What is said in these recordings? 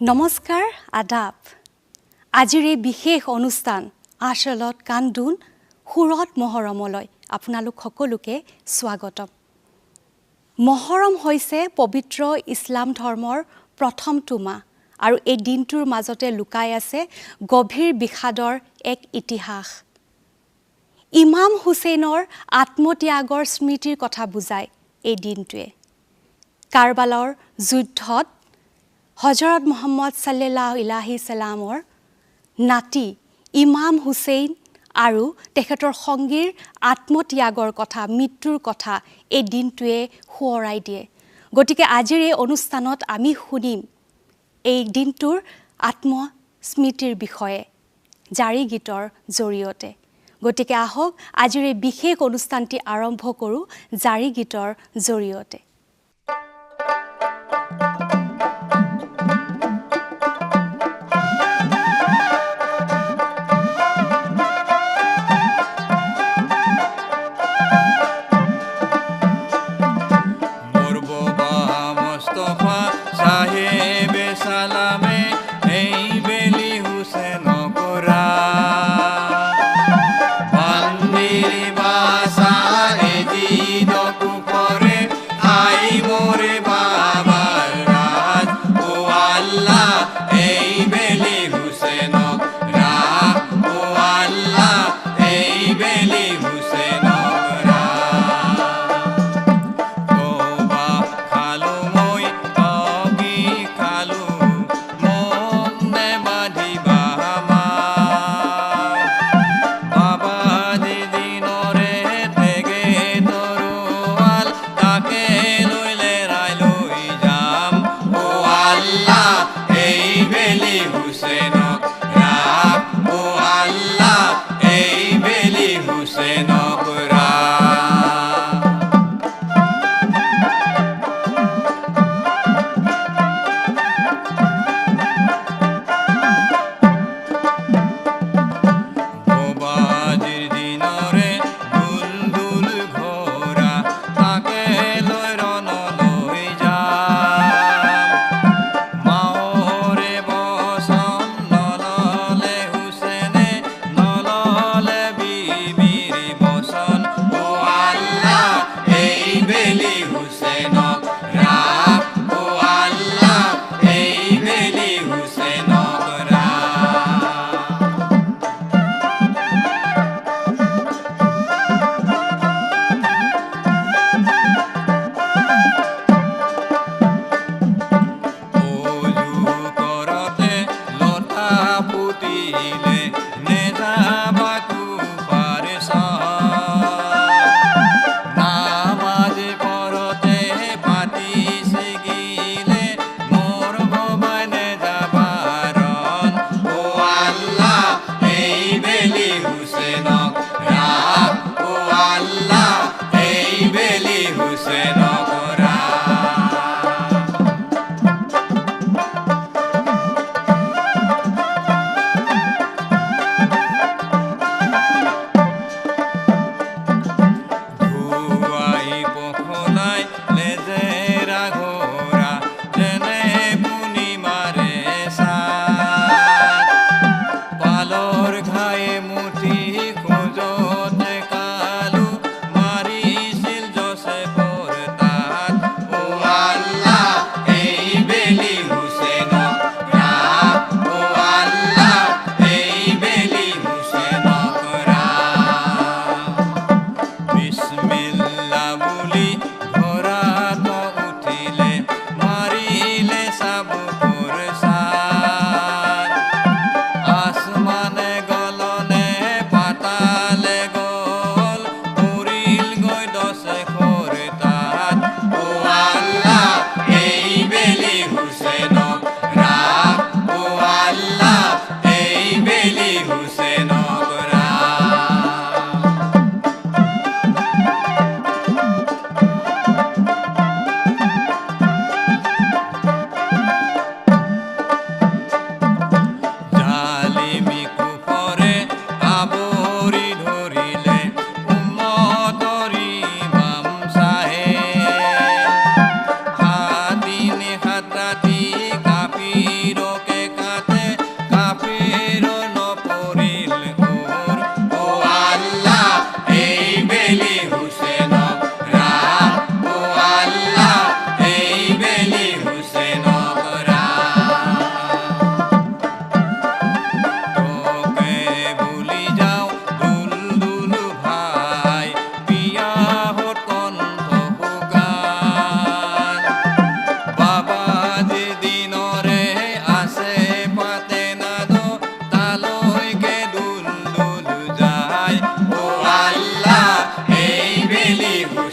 নমস্কাৰ আদাব আজিৰ এই বিশেষ অনুষ্ঠান আশলত কান্দুন সুৰত মহৰমলৈ আপোনালোক সকলোকে স্বাগতম মহৰম হৈছে পবিত্ৰ ইছলাম ধৰ্মৰ প্ৰথমটো মাহ আৰু এই দিনটোৰ মাজতে লুকাই আছে গভীৰ বিষাদৰ এক ইতিহাস ইমাম হুছেইনৰ আত্মত্যাগৰ স্মৃতিৰ কথা বুজায় এই দিনটোৱে কাৰবালাৰ যুদ্ধত হযৰত মুহাম্মদ সাল্লাল্লাহু আলাইহি সাল্লামৰ নাতি ইমাম হুছেইন আৰু তেখেতৰ সংগীৰ আত্মত্যাগৰ কথা মৃত্যুৰ কথা এই দিনটোৱে সোঁৱৰাই দিয়ে গতিকে আজিৰ এই অনুষ্ঠানত আমি শুনিম এই দিনটোৰ আত্মস্মৃতিৰ বিষয়ে জাৰি গীতৰ জৰিয়তে গতিকে আহক আজিৰ এই বিশেষ অনুষ্ঠানটি আৰম্ভ কৰোঁ জাৰি গীতৰ জৰিয়তে Oh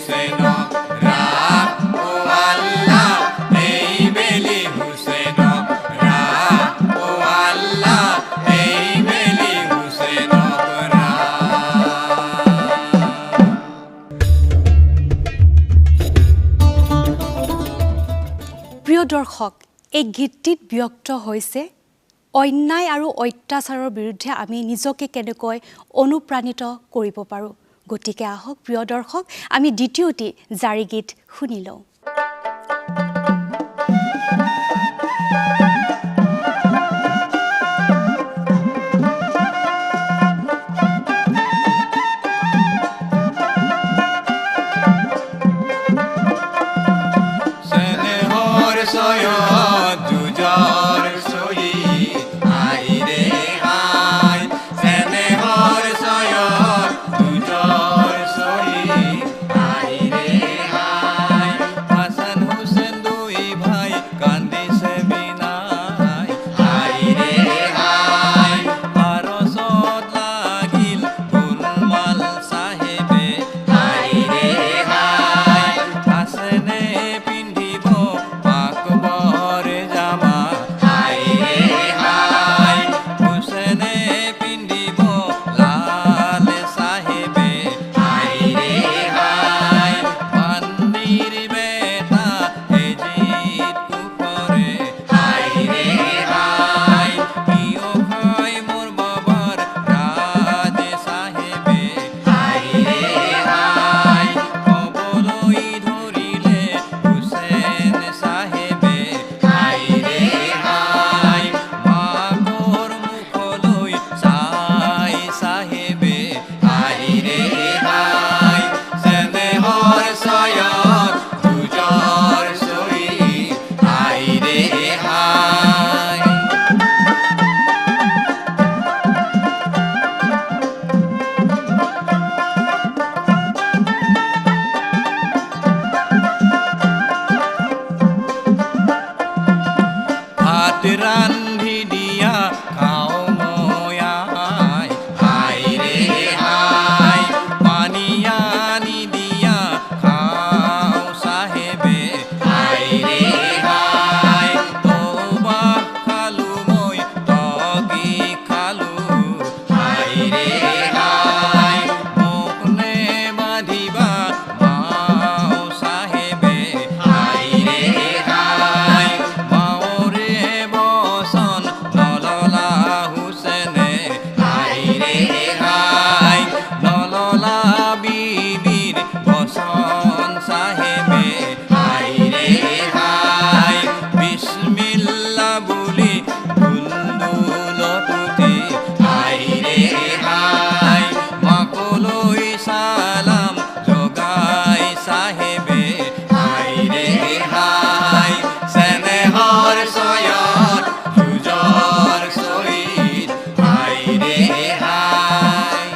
হুসেনক ৰাখ ও আল্লাহ এই বেলি হুসেনক ৰাখ ও আল্লাহ এই বেলি হুসেনক ৰাখ। প্ৰিয় দৰ্শক, এই গীতটিত ব্যক্ত হৈছে অন্যায় আৰু অত্যাচাৰৰ বিৰুদ্ধে আমি নিজকে কেনেকৈ অনুপ্ৰাণিত কৰিব পাৰোঁ। গতিকে আহক প্ৰিয় দৰ্শক, আমি দ্বিতীয়টি জাৰি গীত শুনি লওঁ। স্নেহৰ ছয়ত যুঁজৰ শ্বহীদ আইৰে আই, স্নেহৰ ছয়ত যুঁজৰ শ্বহীদ আইৰে আই। হাছান হুছেইন দুই ভাই কান্দিছে বিনাই আইৰে আই। আৰচত লাগিল গোলমাল চাহেবে আইৰে আই। হাছেনে পিন্ধিব আকবৰ জামা আইৰে আই। হুছেইনে পিন্ধিব লাল চাহেবে আইৰে আই। বান্দিৰ বেটা এজিত কুফৰে আইৰে আই। কিয় খাই মোৰ বাবাৰ ৰাজ চাহেবে আইৰে আই। ক'বলৈ ধৰিলে হুছেইন চাহেবে আইৰে আই। মাকৰ মুখলৈ চাই চাহেবে আইৰে আই। স্নেহৰ ছয়ত যুঁজৰ শ্বহীদ আইৰে আই। ভাত ৰান্ধি দিয়া খাওঁ মই আই আইৰে আই। পানী আনি দিয়া খাওঁ চাহেবে আইৰে আই। তৌবা খালো মই তগি খালো আইৰে আই। মোক নে বান্ধিবা মাও চাহেবে আইৰে আই। মাওৰে বচন নললা হুছেইনে আইৰে আই। নললা বিবিৰ বচন চাহেবে আইৰে আই। বিছমিল্লা বুলি দুলদুলতুতে আইৰে আই। মাকলৈ চালাম জগাই চাহেবে আইৰে আই। স্নেহৰ ছয়ত যুঁজৰ শ্বহীদ আইৰে আই।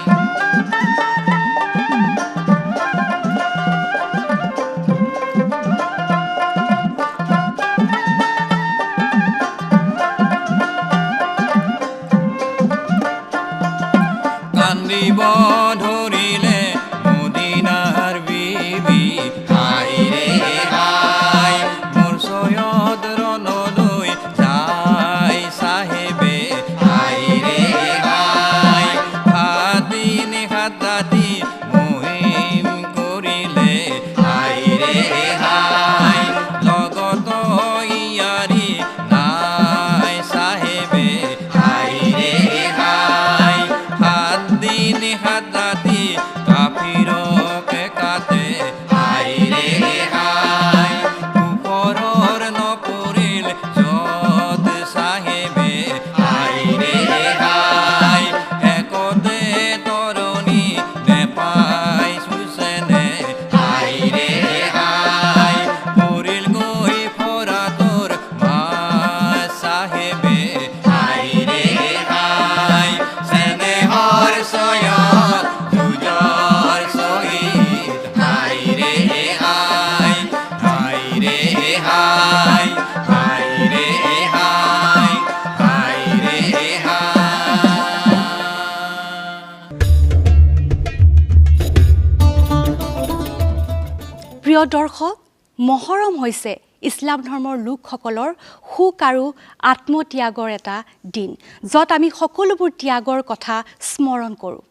প্ৰিয় দৰ্শক, মহৰম হৈছে ইছলাম ধৰ্মৰ লোকসকলৰ সুখ আৰু আত্মত্যাগৰ এটা দিন, য'ত আমি সকলোবোৰ ত্যাগৰ কথা স্মৰণ কৰোঁ।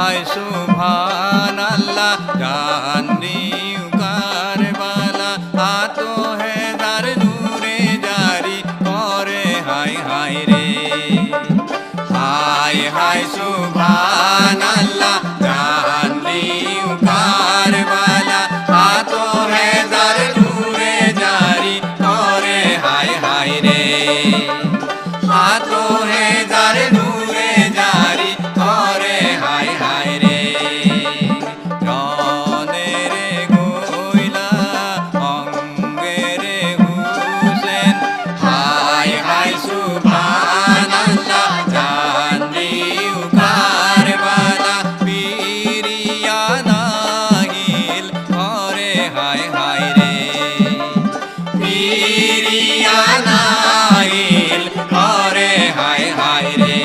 हाय सुभान अल्लाह जानियो कारबाला आतो है दर नूरे जारी करे हाय हाय रे हाय हाय सुभान अल्लाह जानियो कारबाला आतो है दर नूरे जारी करे हाय हाय रे आतो है दर नूरे जारी करे हाय हाय रे जने रे गोइला अंगे रे हुसैन हाय हाय सुभान अल्लाह जानियो कारबाला पीरिया नाहिल करे हाय हाय रे पीरिया नाहिल करे हाय हाय रे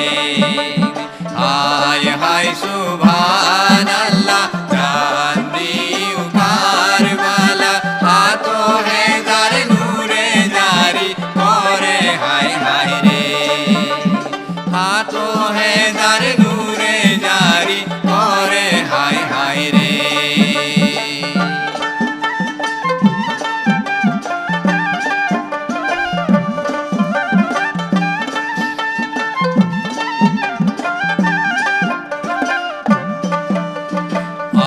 हाय हाय सुभान अल्लाह जानियो कारबाला आतो है दर नूरे जारी करे हाय हाय रे आतो है दर नूरे जारी करे हाय हाय रे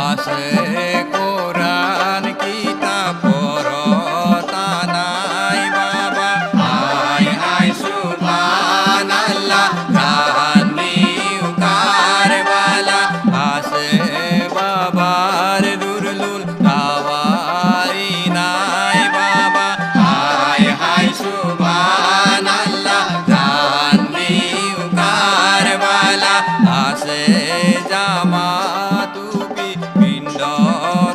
आसे कुरान किताब पढ़ता नाई बाबा हाय हाय सुभान अल्लाह जानियो कारबाला आसे बाबार दुरलुल दावारी नाई बाबा हाय हाय सुभान अल्लाह जानियो कारबाला आसे जामा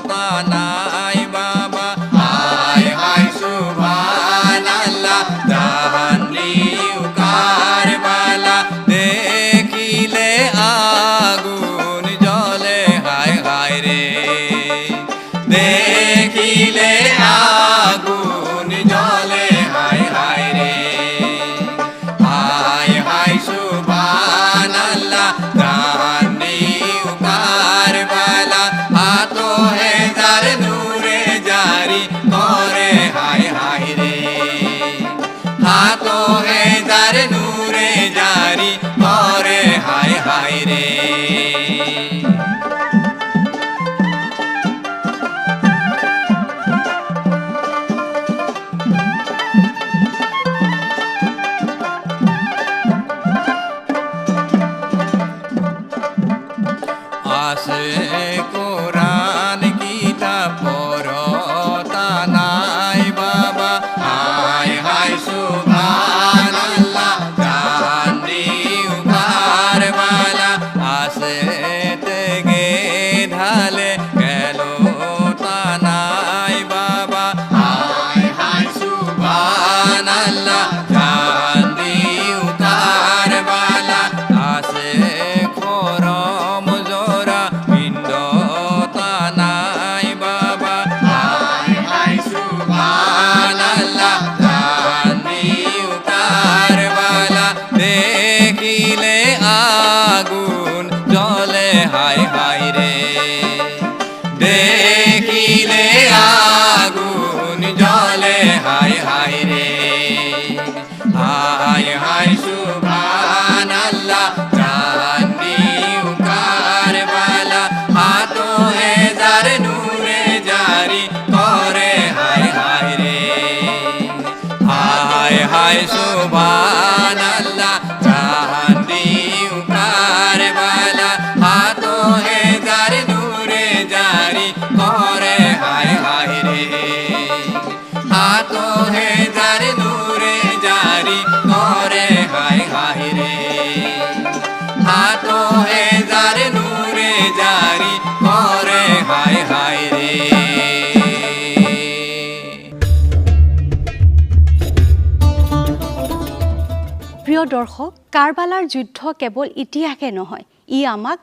तानाई बाबा हाय हाय सुभान अल्लाह जानियो कारबाला देखिले आগুন জ্বলে हाय हाय रे देखिले आগুন জ্বলে हाय हाय रे हाय हाय सुभान अल्लाह जानियो कारबाला आतो है दर नूरे जारी करे हाय हाय रे आतो है दर नूरे जारी करे हाय हाय रे आसे कुरान किताब पढ़ता नाई बाबा हाय हाय सुभान अल्लाह जानियो कारबाला आसे तेगे ढाले गेलो तानाई बाबा हाय हाय सुभान अल्लाह जानियो कारबाला आसे खरम जोरा पिंड तानाई बाबा हाय हाय सुभान अल्लाह जानियो कारबाला देखिले आগুন জ্বলে हाय हाय रे देखिले आগুন জ্বলে हाय हाय रे हाय हाय सुभान अल्लाह जानियो कारबाला आतो है दर नूरे जारी करे हाय हाय रे हाय हाय सुभान अल्लाह जानियो कारबाला आतो है दर नूरे जारी करे हाय हाय रे आतो है दर नूरे जारी करे हाय हाय रे आतो है दर नूरे जारी करे हाय हाय रे দৰ্শক, কাৰবালাৰ যুদ্ধ কেৱল ইতিহাসে নহয়, ই আমাক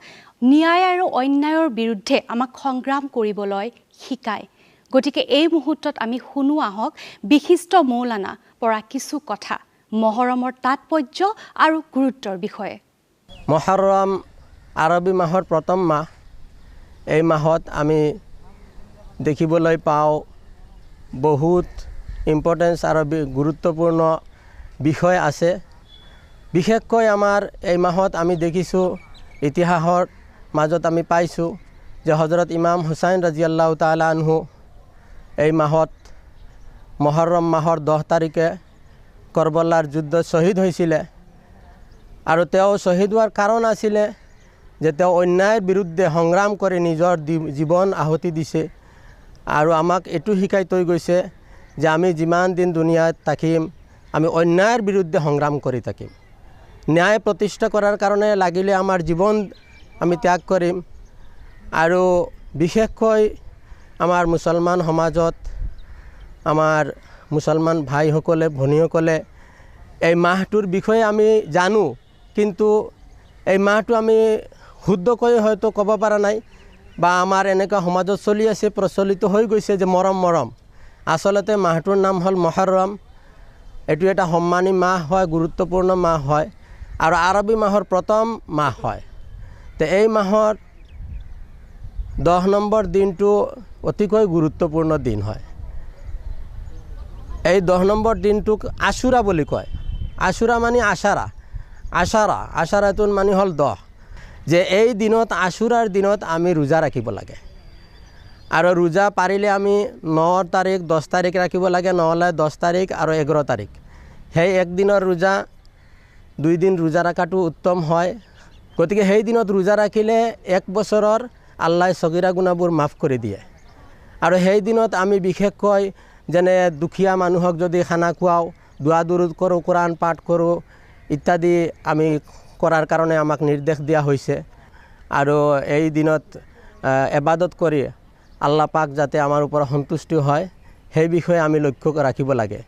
ন্যায় আৰু অন্যায়ৰ বিৰুদ্ধে আমাক সংগ্ৰাম কৰিবলৈ শিকায়। গতিকে এই মুহূৰ্তত আমি শুনো আহক বিশিষ্ট মৌলানা পৰা কিছু কথা মহৰমৰ তাৎপৰ্য আৰু গুৰুত্বৰ বিষয়ে। মহৰম আৰবী মাহৰ প্ৰথম মাহ। এই মাহত আমি দেখিবলৈ পাওঁ বহুত ইম্পৰ্টেঞ্চ আৰু গুৰুত্বপূৰ্ণ বিষয় আছে। বিশেষকৈ আমাৰ এই মাহত আমি দেখিছোঁ, ইতিহাসৰ মাজত আমি পাইছোঁ যে হজৰত ইমাম হুচাইন ৰাজিয়াল্লাহু তাআলা আনহু এই মাহত মহৰম মাহৰ 10 তাৰিখে কাৰবালাৰ যুদ্ধত শ্বহীদ হৈছিলে। আৰু তেওঁ শ্বহীদ হোৱাৰ কাৰণ আছিলে যে তেওঁ অন্যায়ৰ বিৰুদ্ধে সংগ্ৰাম কৰি নিজৰ জীৱন আহুতি দিছে। আৰু আমাক এইটো শিকাই থৈ গৈছে যে আমি যিমান দিন দুনিয়াত থাকিম, আমি অন্যায়ৰ বিৰুদ্ধে সংগ্ৰাম কৰি থাকিম। ন্যায় প্ৰতিষ্ঠা কৰাৰ কাৰণে লাগিলে আমাৰ জীৱন আমি ত্যাগ কৰিম। আৰু বিশেষকৈ আমাৰ মুছলমান সমাজত আমাৰ মুছলমান ভাইসকলে ভনীসকলে এই মাহটোৰ বিষয়ে আমি জানো, কিন্তু এই মাহটো আমি শুদ্ধকৈ হয়তো ক'ব পৰা নাই, বা আমাৰ এনেকুৱা সমাজত চলি আছে, প্ৰচলিত হৈ গৈছে যে মৰম। আচলতে মাহটোৰ নাম হ'ল মহৰম। এইটো এটা সন্মানী মাহ হয়, গুৰুত্বপূৰ্ণ মাহ হয়, আৰু আৰবী মাহৰ প্ৰথম মাহ হয়। তো এই মাহৰ 10 নম্বৰ দিনটো অতিকৈ গুৰুত্বপূৰ্ণ দিন হয়। এই 10 নম্বৰ দিনটোক আশুৰা বুলি কয়। আশুৰা মানে আশাৰাটোন মানে হ'ল 10, যে এই দিনত আশুৰাৰ দিনত আমি ৰোজা ৰাখিব লাগে। আৰু ৰোজা পাৰিলে আমি 9 তাৰিখ 10 তাৰিখ ৰাখিব লাগে, নহ'লে 10 তাৰিখ আৰু 11 তাৰিখ। সেই একদিনৰ ৰোজা 2 দিন ৰোজা ৰখাটো উত্তম হয়। গতিকে সেই দিনত ৰোজা ৰাখিলে 1 বছৰৰ আল্লাহে সগীৰা গুনাহবোৰ মাফ কৰি দিয়ে। আৰু সেই দিনত আমি বিশেষকৈ যেনে দুখীয়া মানুহক যদি খানা খুৱাওঁ, দোৱা দুৰুদ কৰোঁ, কোৰাণ পাঠ কৰোঁ ইত্যাদি আমি কৰাৰ কাৰণে আমাক নিৰ্দেশ দিয়া হৈছে। আৰু এই দিনত ইবাদত কৰি আল্লাহ পাক যাতে আমাৰ ওপৰত সন্তুষ্টি হয়, সেই বিষয়ে আমি লক্ষ্য ৰাখিব লাগে।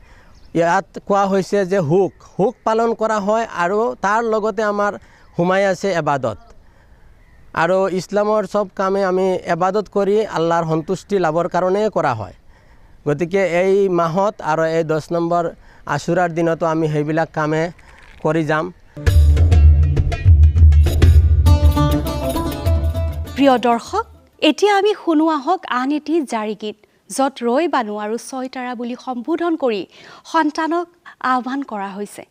ইয়াত কোৱা হৈছে যে হুক পালন কৰা হয়, আৰু তাৰ লগতে আমাৰ সোমাই আছে ইবাদত। আৰু ইছলামৰ চব কামে আমি ইবাদত কৰি আল্লাহৰ সন্তুষ্টি লাভৰ কাৰণে কৰা হয়। গতিকে এই মাহত আৰু এই 10 নম্বৰ আশুৰাৰ দিনতো আমি সেইবিলাক কামে কৰি যাম। প্ৰিয় দৰ্শক, এতিয়া আমি শুনো আহক আন এটি জাৰি গীত, য'ত ৰৈ বানু আৰু ছয়তাৰা বুলি সম্বোধন কৰি সন্তানক আহ্বান কৰা হৈছে।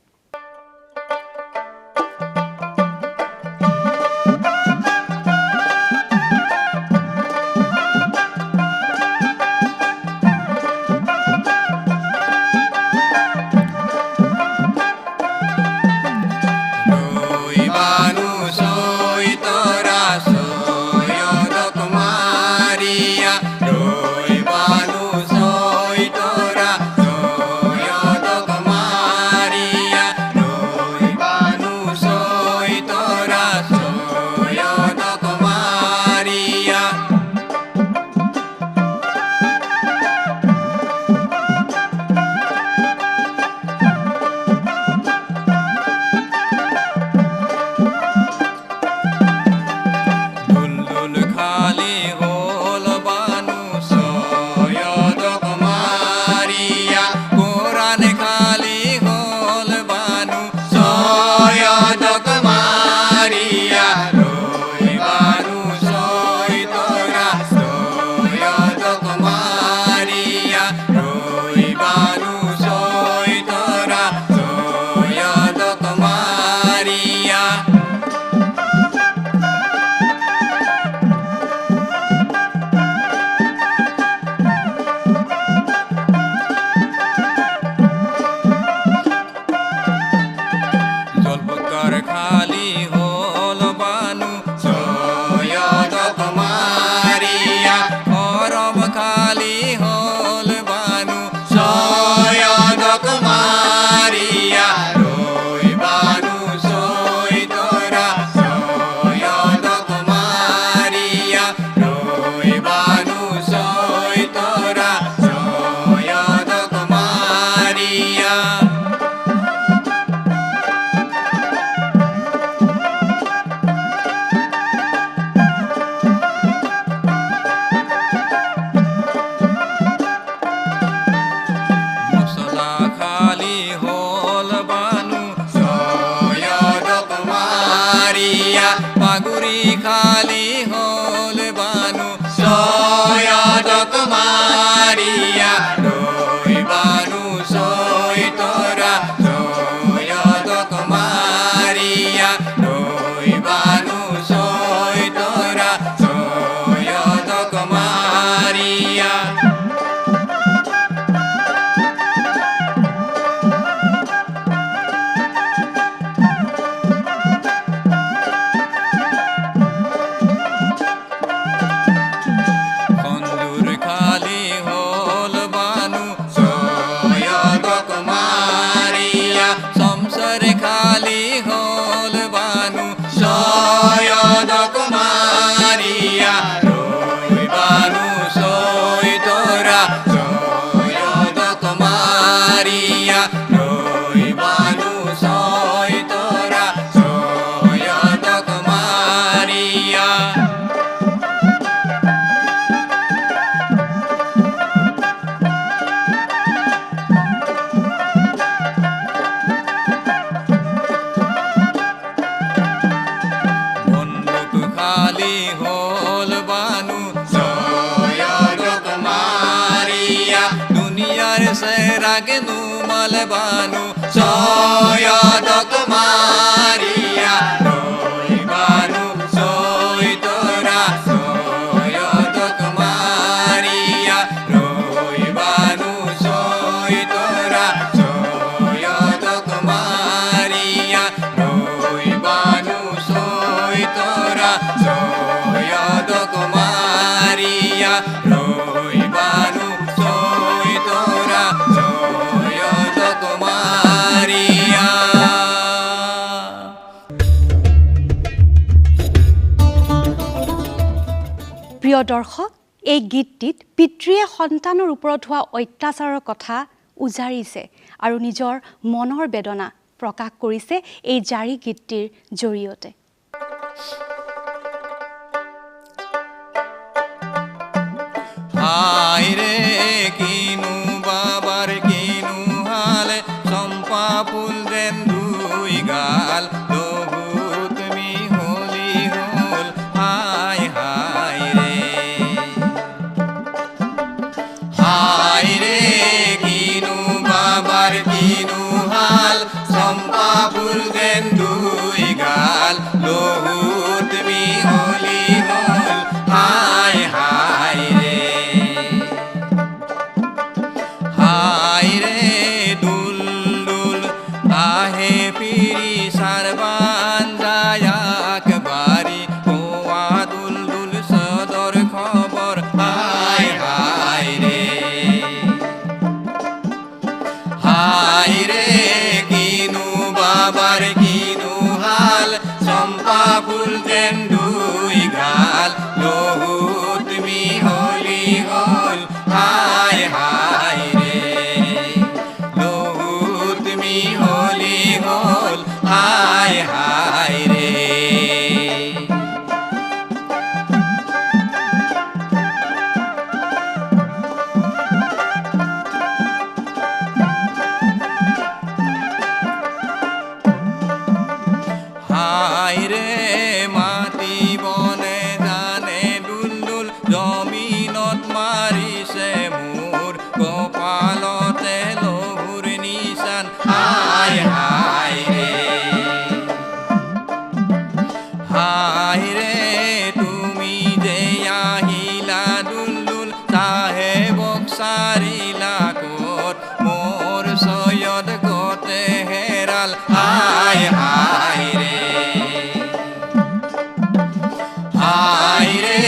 Maria হাল বানু সৈয়দক মারিয়া রই বানু সৈ তোরা সৈয়দক মারিয়া রই বানু সৈ তোরা সৈয়দক মারিয়া রই বানু সৈ তোরা সৈয়দক মারিয়া রই বানু সৈ তোরা সৈয়দক মারিয়া প্ৰিয় দৰ্শক এই গীতটিত পিতৃয়ে সন্তানৰ ওপৰত হোৱা অত্যাচাৰৰ কথা উজাৰিছে আৰু নিজৰ মনৰ বেদনা প্ৰকাশ কৰিছে এই জাৰি গীতটিৰ জৰিয়তে হায় রে কিনু বাবার কিনু হালে চম্পা ফুল দেন দুই গাল তবু তুমি হলি হল হায় হায় রে হায় রে কিনু বাবার কিনু হাল চম্পা ফুল দেন দুই গাল তবু তুমি হলি হল হায় হায় রে হায় রে দুল দুল আহে ফিরি সারবান যায়াক বাড়ি কোয়া দুল দুল সদর খবর হায় হায় রে হায় রে কিনু বাবার কিনু হাল চম্পা ফুল দেন দুই গাল লহু তুমি হলি হল হায় হায় রে লহু তুমি হলি হল হায় হায় রে হায় রে মাটি বনে জানে দুলদুল জমিনত মাৰিছে মোৰ কপালতে লহুৰ নিচান হায় হায় ৰে হায় ৰে তুমি যে আহিলা দুলদুল চাহেবক চাৰিলা ক'ত মোৰ ছয়দ কতে হেৰাল হায় হায় ৰে হায় রে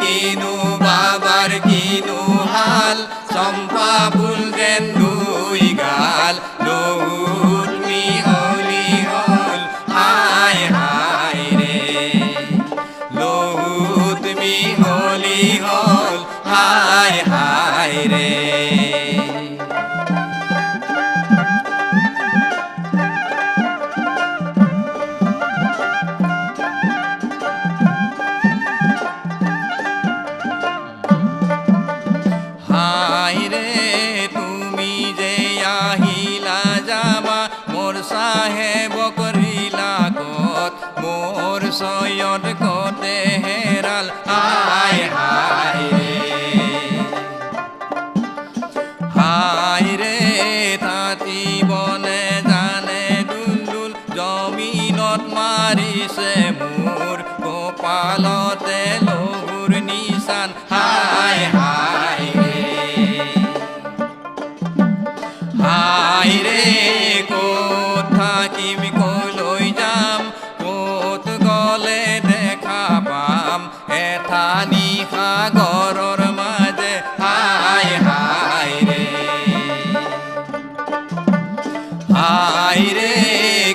কিনু বাবার কিনু হাল চম্পা ফুল দেন দুই গাল লহুত মি হলি হল হায় হায় রে লহুত মি হলি হল হায় হায় রে হায় রে তুমি যে আহিলা যাবা মোর সাহেবক রিলা কত মোর সৈয়দ কতে হেরাল হায় হায় রে হায় রে তাঁতি বনে জানে দুলদুল জমিনত মাৰিছে মোৰ কপালতে লহুৰ নিচান হায় হায় ৰে হায় রে ক'ত থাকিম কলৈ যাম ক'ত গ'লে দেখা পাম এটা নিশা ঘৰৰ মাজে হায় হায় ৰে হায় রে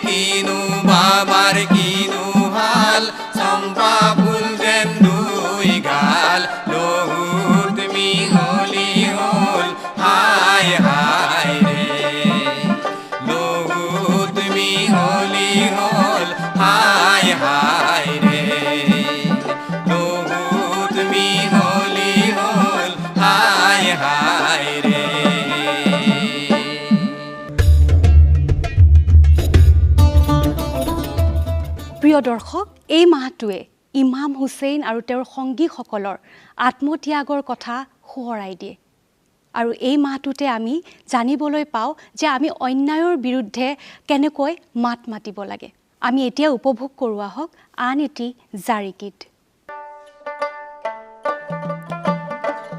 কিনু বাবার কিনু হাল চম্পা ফুল দেন দুই গাল লহু তুমি হলি হল হায় হায় রে লহু তুমি হলি হল হায় হায় রে লহু তুমি হলি হল হায় হায় রে প্ৰিয় দৰ্শক এই মাহটোৱে ইমাম হুছেইন আৰু তেওঁৰ সংগীসকলৰ আত্মত্যাগৰ কথা সোঁৱৰাই দিয়ে আৰু এই মাহটোতে আমি জানিবলৈ পাওঁ যে আমি অন্যায়ৰ বিৰুদ্ধে কেনেকৈ মাত মাতিব লাগে। আমি এতিয়া উপভোগ কৰোঁ আহক আন এটি জাৰি গীত।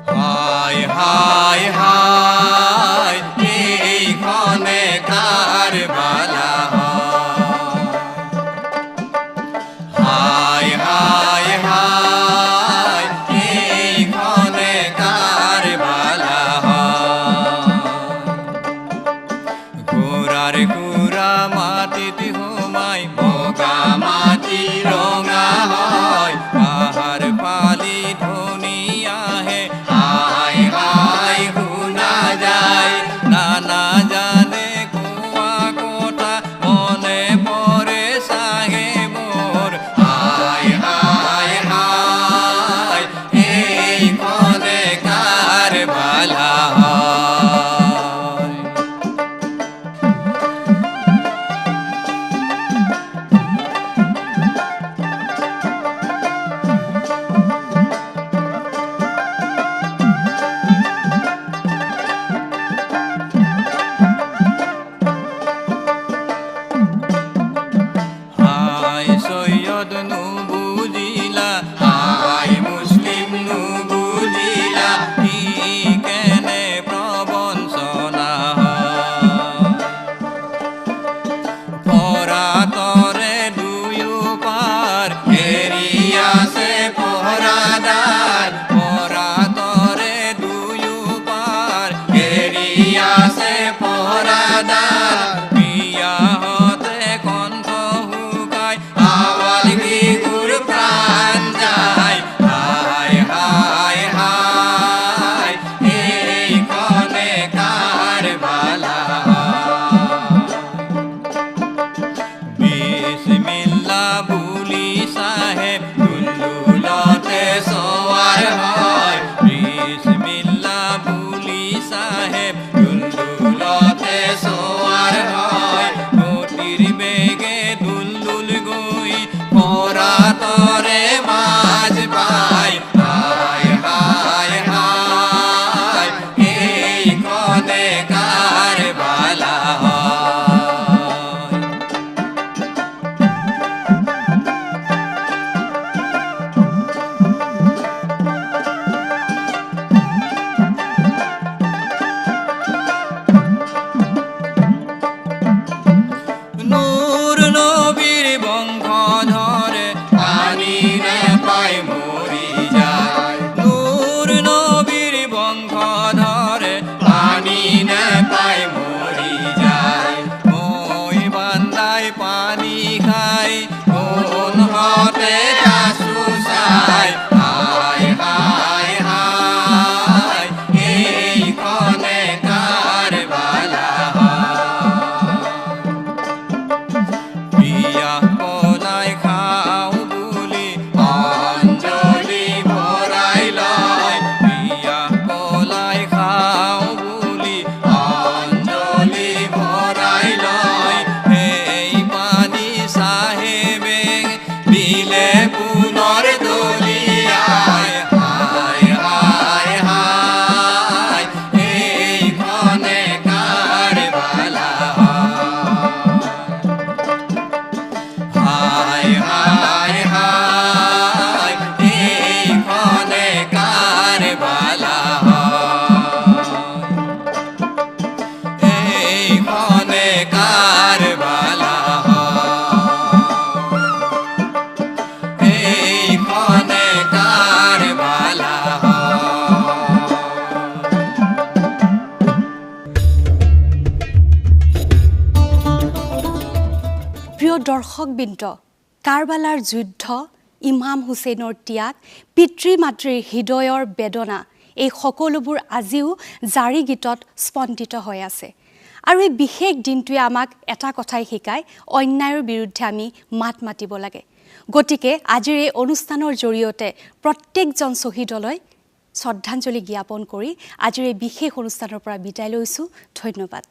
হায় হায় হায় এইখনে কাৰ বালা হায় হায় হায় এইখনে কাৰ বালা ঘোঁৰাৰ ঘোঁৰা মাটিত সোমাই বগা মাটি ৰঙা হয় পাহাৰ পালি ধনী আহে হায় হায় শুনা যায় নানা জানে কোৱা কথা মনে পৰে চাগে মোৰ হায় হায় হায় এইখনে কাৰ বালা হায় সৈয়দ নুবুজিলা হায় মুসলিম নুবুজিলা কি কেনে প্রবঞ্চনা পরাতরে দুয়ো পার হেরিয়াছে পহরাদার পরাতরে দুয়ো পার হেরিয়াছে পহরাদার বিয়া হতে কণ্ঠ হুকায় আওয়াল বিগুর প্রাণ যায় হায় হায় হায় এইখনে কার বালা বিসমিল্লাহ বুলি সাহেব দুলুলতে সওয়ার হয় বিসমিল্লাহ বুলি সাহেব দুলুলতে সওয়ার হয় গতির বেগে দুলদুল গই পরাতরে মাঝ পায় হায় হায় হায় এইখনে কার বালা নূর নবীর বংশ ধরে পানি নে পায় মরি যায় নূর নবীর বংশ ধরে পানি নে পায় মরি যায় মই বান্দাই পানি খাই কোন হতে যাসু চাই হায় হায় হায় এইখনে কার বালা বিয়া পলাই খাও বুলি অঞ্জলি ভৰাই লয় বিয়া পলাই খাও বুলি অঞ্জলি ভৰাই লয় সেই পানী চাহেবে দিলে পুনৰ দলিয়াই হায় হায় হায় এইখনে কাৰ বালা হায় হায় হায় এইখনে কাৰ বালা এইখনে কাৰ বালা এইখনে কাৰ বালা প্ৰিয় দৰ্শকবৃন্দ কাৰবালাৰ যুদ্ধ ইমাম হুছেইনৰ ত্যাগ পিতৃ মাতৃৰ হৃদয়ৰ বেদনা এই সকলোবোৰ আজিও জাৰি গীতত স্পন্দিত হৈ আছে আৰু এই বিশেষ দিনটোৱে আমাক এটা কথাই শিকায় অন্যায়ৰ বিৰুদ্ধে আমি মাত মাতিব লাগে গতিকে আজিৰ এই অনুষ্ঠানৰ জৰিয়তে প্ৰত্যেকজন শ্বহীদলৈ শ্ৰদ্ধাঞ্জলি জ্ঞাপন কৰি আজিৰ এই বিশেষ অনুষ্ঠানৰ পৰা বিদায় লৈছোঁ ধন্যবাদ